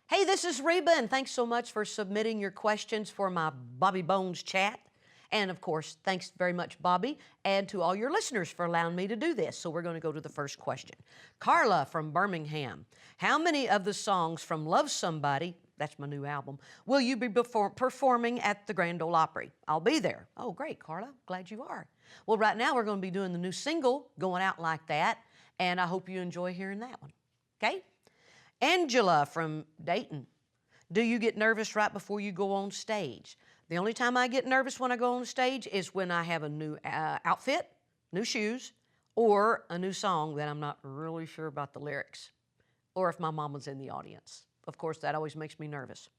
Hey, this is Reba, and thanks so much for submitting your questions for my Bobby Bones chat. And of course, thanks very much, Bobby, and to all your listeners for allowing me to do this. So we're going to go to the first question. Carla from Birmingham. How many of the songs from Love Somebody, that's my new album, will you be performing at the Grand Ole Opry? I'll be there. Oh, great, Carla. Glad you are. Well, right now we're going to be doing the new single, Going Out Like That, and I hope you enjoy hearing that one. Okay? Angela from Dayton. Do you get nervous right before you go on stage? The only time I get nervous when I go on stage is when I have a new outfit, new shoes, or a new song that I'm not really sure about the lyrics, or if my mama's in the audience. Of course, that always makes me nervous.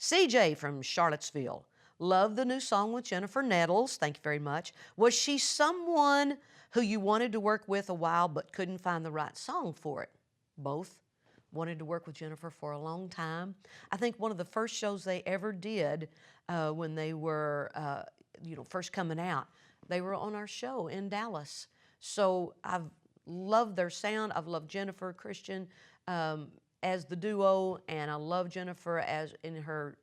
CJ from Charlottesville. Love the new song with Jennifer Nettles. Thank you very much. Was she someone who you wanted to work with a while but couldn't find the right song for it? Both. Wanted to work with Jennifer for a long time. I think one of the first shows they ever did when they were, first coming out, they were on our show in Dallas. So I've loved their sound. I've loved Jennifer Christian as the duo, and I love Jennifer as in her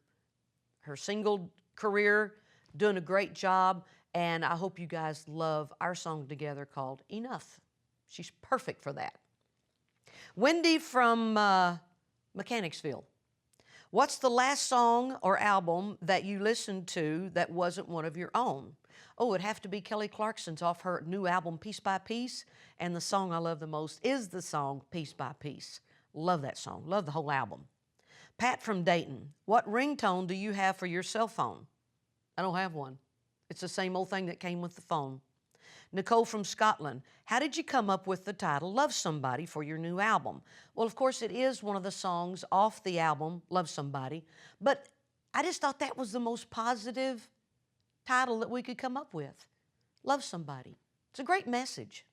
single career, doing a great job. And I hope you guys love our song together called Enough. She's perfect for that. Wendy from Mechanicsville. What's the last song or album that you listened to that wasn't one of your own? Oh, it'd have to be Kelly Clarkson's off her new album, Piece by Piece. And the song I love the most is the song Piece by Piece. Love that song. Love the whole album. Pat from Dayton. What ringtone do you have for your cell phone? I don't have one. It's the same old thing that came with the phone. Nicole from Scotland. How did you come up with the title Love Somebody for your new album? Well, of course, it is one of the songs off the album, Love Somebody, but I just thought that was the most positive title that we could come up with. Love Somebody. It's a great message.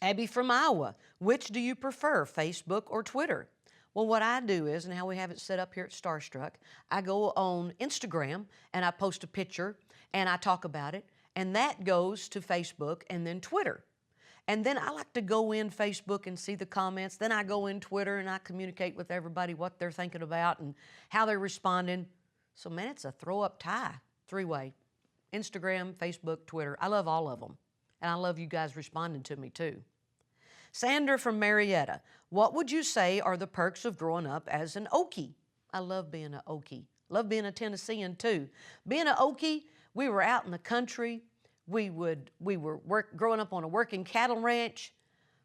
Abbey from Iowa. Which do you prefer, Facebook or Twitter? Well, what I do is, and how we have it set up here at Starstruck, I go on Instagram and I post a picture and I talk about it. And that goes to Facebook and then Twitter. And then I like to go in Facebook and see the comments. Then I go in Twitter and I communicate with everybody what they're thinking about and how they're responding. So, man, it's a throw-up tie, three-way. Instagram, Facebook, Twitter. I love all of them. And I love you guys responding to me, too. Sandra from Marietta. What would you say are the perks of growing up as an Okie? I love being an Okie. Love being a Tennessean, too. Being an Okie, we were out in the country. We were growing up on a working cattle ranch.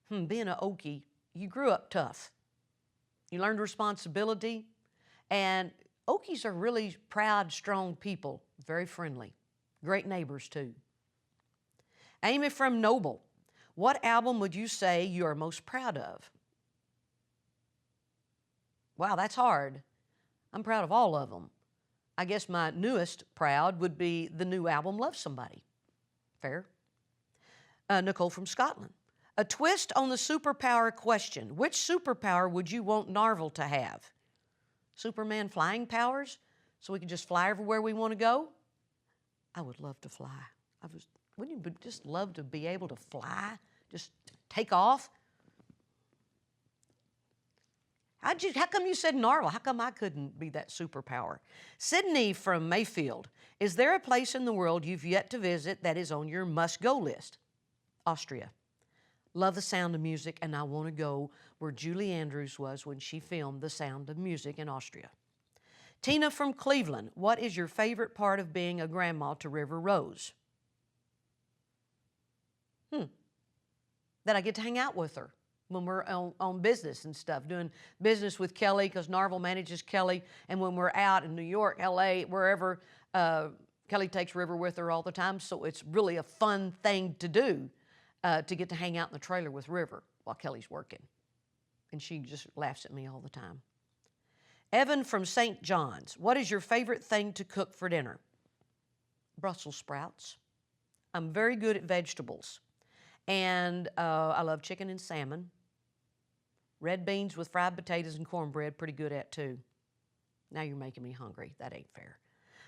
Being an Okie, you grew up tough. You learned responsibility. And Okies are really proud, strong people, very friendly. Great neighbors, too. Amy from Noble. What album would you say you are most proud of? Wow, that's hard. I'm proud of all of them. I guess my newest proud would be the new album, Love Somebody. Fair. Nicole from Scotland. A twist on the superpower question. Which superpower would you want Narvel to have? Superman flying powers? So we can just fly everywhere we want to go? I would love to fly. Wouldn't you just love to be able to fly? Just take off? How come you said Narvel? How come I couldn't be that superpower? Sydney from Mayfield. Is there a place in the world you've yet to visit that is on your must-go list? Austria. Love the sound of music, and I want to go where Julie Andrews was when she filmed The Sound of Music in Austria. Tina from Cleveland. What is your favorite part of being a grandma to River Rose? That I get to hang out with her when we're on business and stuff, doing business with Kelly, because Narvel manages Kelly, and when we're out in New York, LA, wherever, Kelly takes River with her all the time, so it's really a fun thing to do, to get to hang out in the trailer with River while Kelly's working. And she just laughs at me all the time. Evan from St. John's. What is your favorite thing to cook for dinner? Brussels sprouts. I'm very good at vegetables. And I love chicken and salmon. Red beans with fried potatoes and cornbread, pretty good at too. Now you're making me hungry. That ain't fair.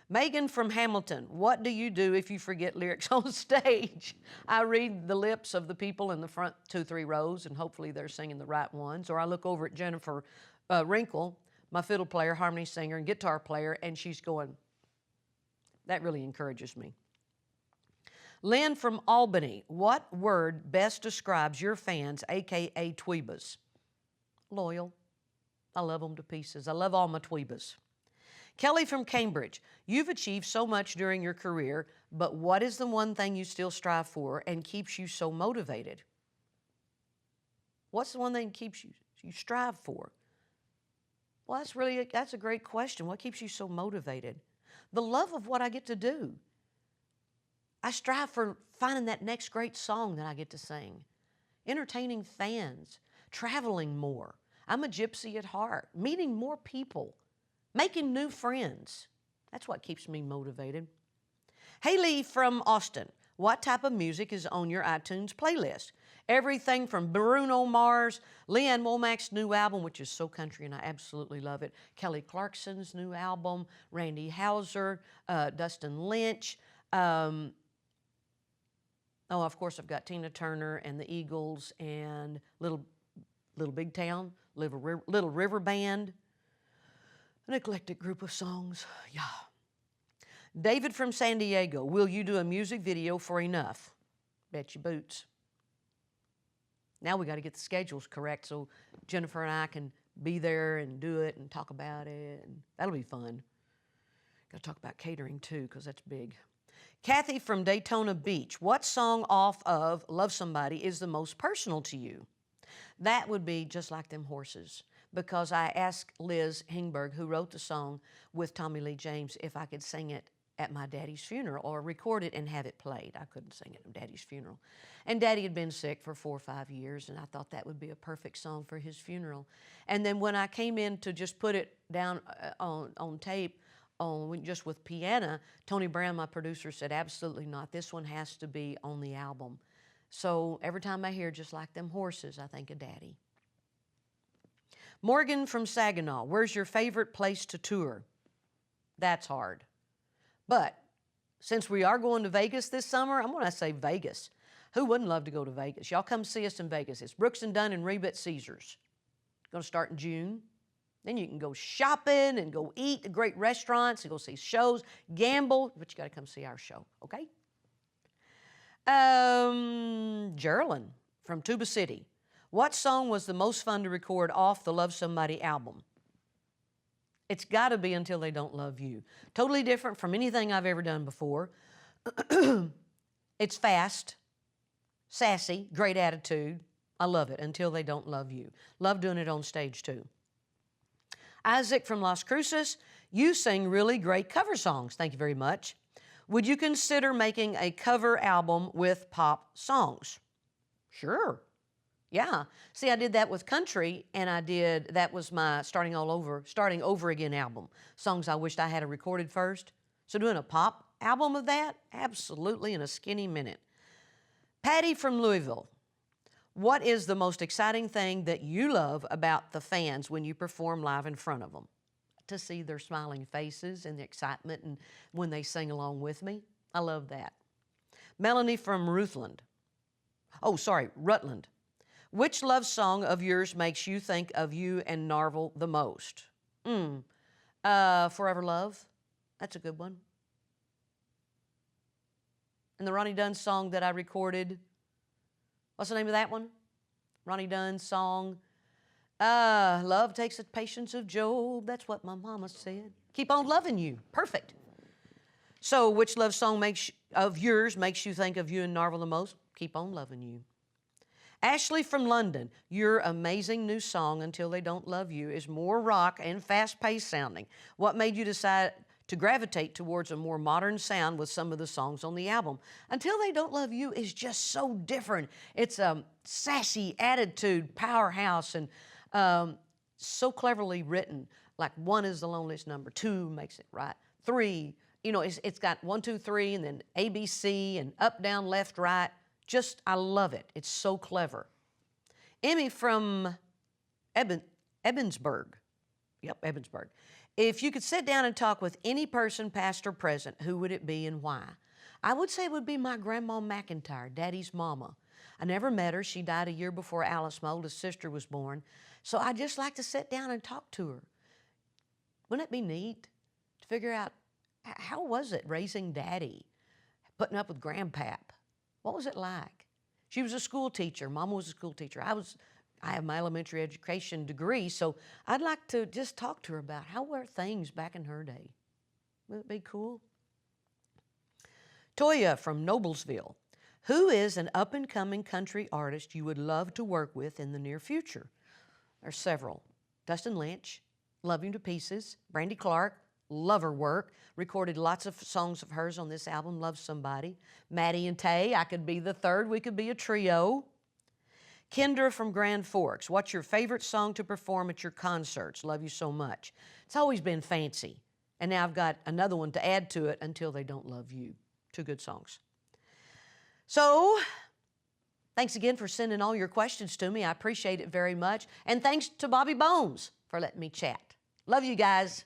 Megan from Hamilton. What do you do if you forget lyrics on stage? I read the lips of the people in the front 2-3 rows, and hopefully they're singing the right ones. Or I look over at Jennifer Wrinkle, my fiddle player, harmony singer, and guitar player, and she's going, that really encourages me. Lynn from Albany, what word best describes your fans, a.k.a. Tweebas? Loyal. I love them to pieces. I love all my Tweebas. Kelly from Cambridge, you've achieved so much during your career, but what is the one thing you still strive for and keeps you so motivated? What's the one thing keeps you strive for? Well, that's a great question. What keeps you so motivated? The love of what I get to do. I strive for finding that next great song that I get to sing, entertaining fans, traveling more. I'm a gypsy at heart, meeting more people, making new friends. That's what keeps me motivated. Haley from Austin, what type of music is on your iTunes playlist? Everything from Bruno Mars, Leanne Womack's new album, which is so country and I absolutely love it, Kelly Clarkson's new album, Randy Houser, Dustin Lynch. Of course, I've got Tina Turner and the Eagles and Little Big Town, Little River Band. An eclectic group of songs, yeah. David from San Diego, will you do a music video for Enough? Bet your boots. Now we got to get the schedules correct so Jennifer and I can be there and do it and talk about it, and that'll be fun. Got to talk about catering too, because that's big. Kathy from Daytona Beach, what song off of Love Somebody is the most personal to you? That would be Just Like Them Horses, because I asked Liz Hingberg, who wrote the song with Tommy Lee James, if I could sing it at my daddy's funeral or record it and have it played. I couldn't sing it at Daddy's funeral. And Daddy had been sick for 4 or 5 years, and I thought that would be a perfect song for his funeral. And then when I came in to just put it down on tape, just with piano, Tony Brown, my producer, said, absolutely not. This one has to be on the album. So every time I hear Just Like Them Horses, I think of Daddy. Morgan from Saginaw, where's your favorite place to tour? That's hard. But since we are going to Vegas this summer, I'm going to say Vegas. Who wouldn't love to go to Vegas? Y'all come see us in Vegas. It's Brooks and Dunn and Reba at Caesars. It's going to start in June. Then you can go shopping and go eat at great restaurants and go see shows, gamble, but you got to come see our show, okay? Geraldine from Tuba City. What song was the most fun to record off the Love Somebody album? It's got to be Until They Don't Love You. Totally different from anything I've ever done before. It's fast, sassy, great attitude. I love it, Until They Don't Love You. Love doing it on stage too. Isaac from Las Cruces, you sing really great cover songs. Thank you very much. Would you consider making a cover album with pop songs? Sure. Yeah. See, I did that with country, and that was my starting over again album. Songs I wished I had recorded first. So doing a pop album of that? Absolutely, in a skinny minute. Patty from Louisville. What is the most exciting thing that you love about the fans when you perform live in front of them? To see their smiling faces and the excitement and when they sing along with me. I love that. Melanie from Ruthland. Rutland. Which love song of yours makes you think of you and Narvel the most? Forever Love. That's a good one. And the Ronnie Dunn song that I recorded, what's the name of that one? Ronnie Dunn's song. Love takes the patience of Job. That's what my mama said. Keep on loving you. Perfect. So which love song of yours makes you think of you and Narvel the most? Keep on loving you. Ashley from London, your amazing new song, Until They Don't Love You, is more rock and fast-paced sounding. What made you decide to gravitate towards a more modern sound with some of the songs on the album? Until They Don't Love You is just so different. It's a sassy attitude, powerhouse, and so cleverly written. Like 1 is the loneliest number, 2 makes it right, 3, it's got 1, 2, 3, and then ABC, and up, down, left, right. I love it. It's so clever. Emmy from Ebensburg. Yep, Ebensburg. If you could sit down and talk with any person, past or present, who would it be and why? I would say it would be my Grandma McEntire, Daddy's mama. I never met her. She died a year before Alice, my oldest sister, was born. So I'd just like to sit down and talk to her. Wouldn't it be neat to figure out how was it raising Daddy, putting up with Grandpap? What was it like? She was a school teacher. Mama was a school teacher. I have my elementary education degree, so I'd like to just talk to her about how were things back in her day. Would it be cool? Toya from Noblesville. Who is an up-and-coming country artist you would love to work with in the near future? There's several. Dustin Lynch, love him to pieces. Brandy Clark, love her work. Recorded lots of songs of hers on this album, Love Somebody. Maddie and Tay, I could be the third. We could be a trio. Kendra from Grand Forks, what's your favorite song to perform at your concerts? Love you so much. It's always been Fancy. And now I've got another one to add to it, Until They Don't Love You. 2 good songs. So, thanks again for sending all your questions to me. I appreciate it very much. And thanks to Bobby Bones for letting me chat. Love you guys.